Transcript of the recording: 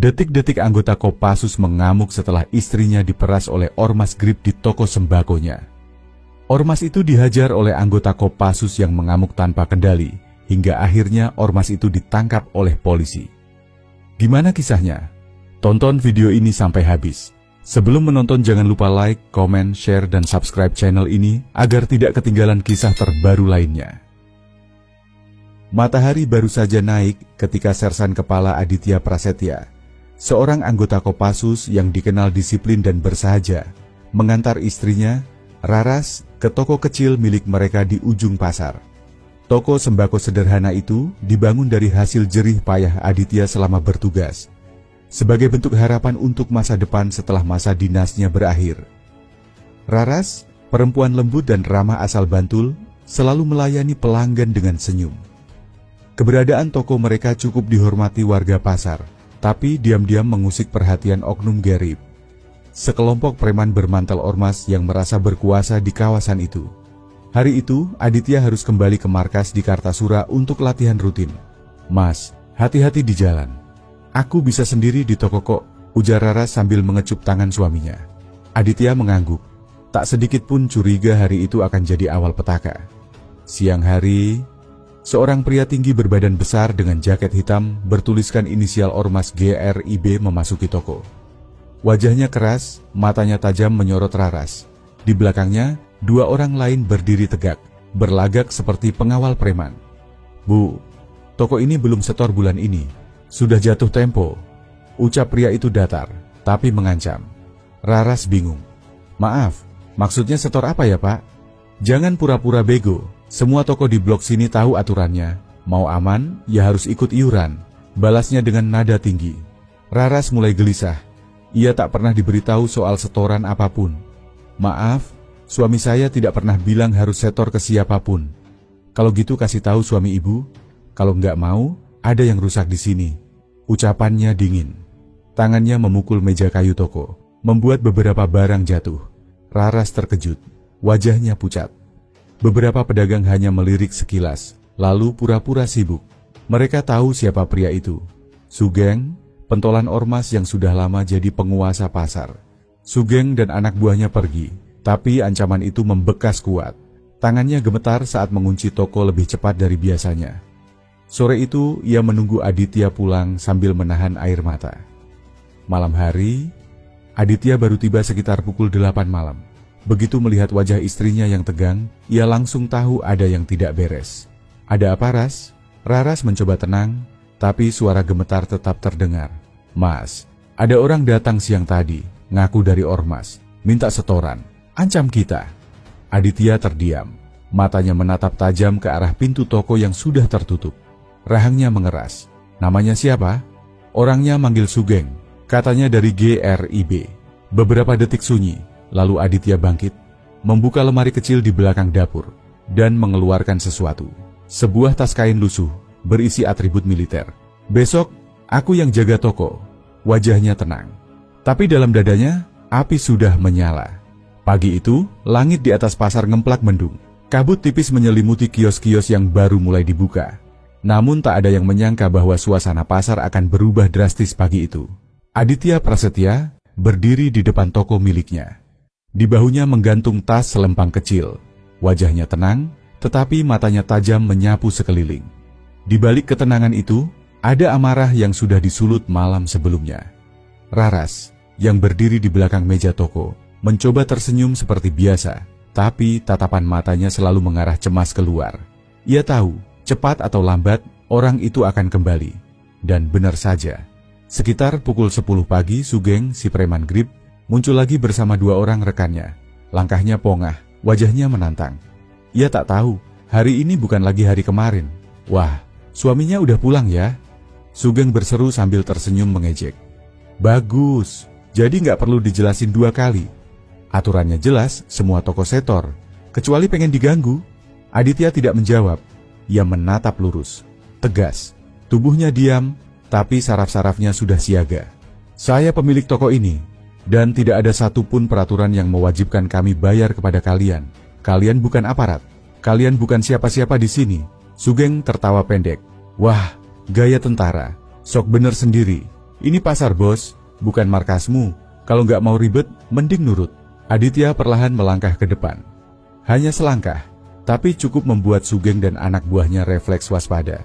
Detik-detik anggota Kopassus mengamuk setelah istrinya diperas oleh ormas Grip di toko sembakonya. Ormas itu dihajar oleh anggota Kopassus yang mengamuk tanpa kendali, hingga akhirnya ormas itu ditangkap oleh polisi. Gimana kisahnya? Tonton video ini sampai habis. Sebelum menonton jangan lupa like, komen, share, dan subscribe channel ini agar tidak ketinggalan kisah terbaru lainnya. Matahari baru saja naik ketika Sersan Kepala Aditya Prasetya, seorang anggota Kopassus yang dikenal disiplin dan bersahaja, mengantar istrinya, Raras, ke toko kecil milik mereka di ujung pasar. Toko sembako sederhana itu dibangun dari hasil jerih payah Aditya selama bertugas, sebagai bentuk harapan untuk masa depan setelah masa dinasnya berakhir. Raras, perempuan lembut dan ramah asal Bantul, selalu melayani pelanggan dengan senyum. Keberadaan toko mereka cukup dihormati warga pasar, tapi diam-diam mengusik perhatian oknum Gerib, sekelompok preman bermantel ormas yang merasa berkuasa di kawasan itu. Hari itu, Aditya harus kembali ke markas di Kartasura untuk latihan rutin. "Mas, hati-hati di jalan. Aku bisa sendiri di toko kok," ujar Raras sambil mengecup tangan suaminya. Aditya mengangguk. Tak sedikit pun curiga hari itu akan jadi awal petaka. Siang hari, seorang pria tinggi berbadan besar dengan jaket hitam bertuliskan inisial ormas GRIB memasuki toko. Wajahnya keras, matanya tajam menyorot Raras. Di belakangnya, dua orang lain berdiri tegak, berlagak seperti pengawal preman. "Bu, toko ini belum setor bulan ini. Sudah jatuh tempo," ucap pria itu datar, tapi mengancam. Raras bingung. "Maaf, maksudnya setor apa ya Pak? Jangan pura-pura bego. Semua toko di blok sini tahu aturannya. Mau aman, ya harus ikut iuran," balasnya dengan nada tinggi. Raras mulai gelisah. Ia tak pernah diberitahu soal setoran apapun. "Maaf, suami saya tidak pernah bilang harus setor ke siapapun. Kalau gitu kasih tahu suami ibu. Kalau nggak mau, ada yang rusak di sini," ucapannya dingin. Tangannya memukul meja kayu toko, membuat beberapa barang jatuh. Raras terkejut, wajahnya pucat. Beberapa pedagang hanya melirik sekilas, lalu pura-pura sibuk. Mereka tahu siapa pria itu. Sugeng, pentolan ormas yang sudah lama jadi penguasa pasar. Sugeng dan anak buahnya pergi, tapi ancaman itu membekas kuat. Tangannya gemetar saat mengunci toko lebih cepat dari biasanya. Sore itu, ia menunggu Aditya pulang sambil menahan air mata. Malam hari, Aditya baru tiba sekitar pukul 8 malam. Begitu melihat wajah istrinya yang tegang, ia langsung tahu ada yang tidak beres. "Ada apa, Ras?" Raras mencoba tenang, tapi suara gemetar tetap terdengar. "Mas, ada orang datang siang tadi, ngaku dari ormas, minta setoran, ancam kita." Aditya terdiam, matanya menatap tajam ke arah pintu toko yang sudah tertutup. Rahangnya mengeras. "Namanya siapa?" "Orangnya manggil Sugeng, katanya dari GRIB." Beberapa detik sunyi, lalu Aditya bangkit, membuka lemari kecil di belakang dapur, dan mengeluarkan sesuatu. Sebuah tas kain lusuh, berisi atribut militer. "Besok, aku yang jaga toko." Wajahnya tenang, tapi dalam dadanya, api sudah menyala. Pagi itu, langit di atas pasar ngemplak mendung. Kabut tipis menyelimuti kios-kios yang baru mulai dibuka. Namun tak ada yang menyangka bahwa suasana pasar akan berubah drastis pagi itu. Aditya Prasetya berdiri di depan toko miliknya. Di bahunya menggantung tas selempang kecil. Wajahnya tenang, tetapi matanya tajam menyapu sekeliling. Di balik ketenangan itu, ada amarah yang sudah disulut malam sebelumnya. Raras, yang berdiri di belakang meja toko, mencoba tersenyum seperti biasa, tapi tatapan matanya selalu mengarah cemas keluar. Ia tahu, cepat atau lambat, orang itu akan kembali. Dan benar saja. Sekitar pukul 10 pagi, Sugeng, si preman Grip, muncul lagi bersama dua orang rekannya. Langkahnya pongah, wajahnya menantang. Ia tak tahu, hari ini bukan lagi hari kemarin. "Wah, suaminya udah pulang ya?" Sugeng berseru sambil tersenyum mengejek. "Bagus, jadi nggak perlu dijelasin dua kali. Aturannya jelas, semua toko setor, kecuali pengen diganggu." Aditya tidak menjawab. Ia menatap lurus, tegas. Tubuhnya diam, tapi saraf-sarafnya sudah siaga. "Saya pemilik toko ini, dan tidak ada satupun peraturan yang mewajibkan kami bayar kepada kalian. Kalian bukan aparat. Kalian bukan siapa-siapa di sini." Sugeng tertawa pendek. "Wah, gaya tentara. Sok bener sendiri. Ini pasar bos, bukan markasmu. Kalau nggak mau ribet, mending nurut. Aditya perlahan melangkah ke depan. Hanya selangkah, tapi cukup membuat Sugeng dan anak buahnya refleks waspada.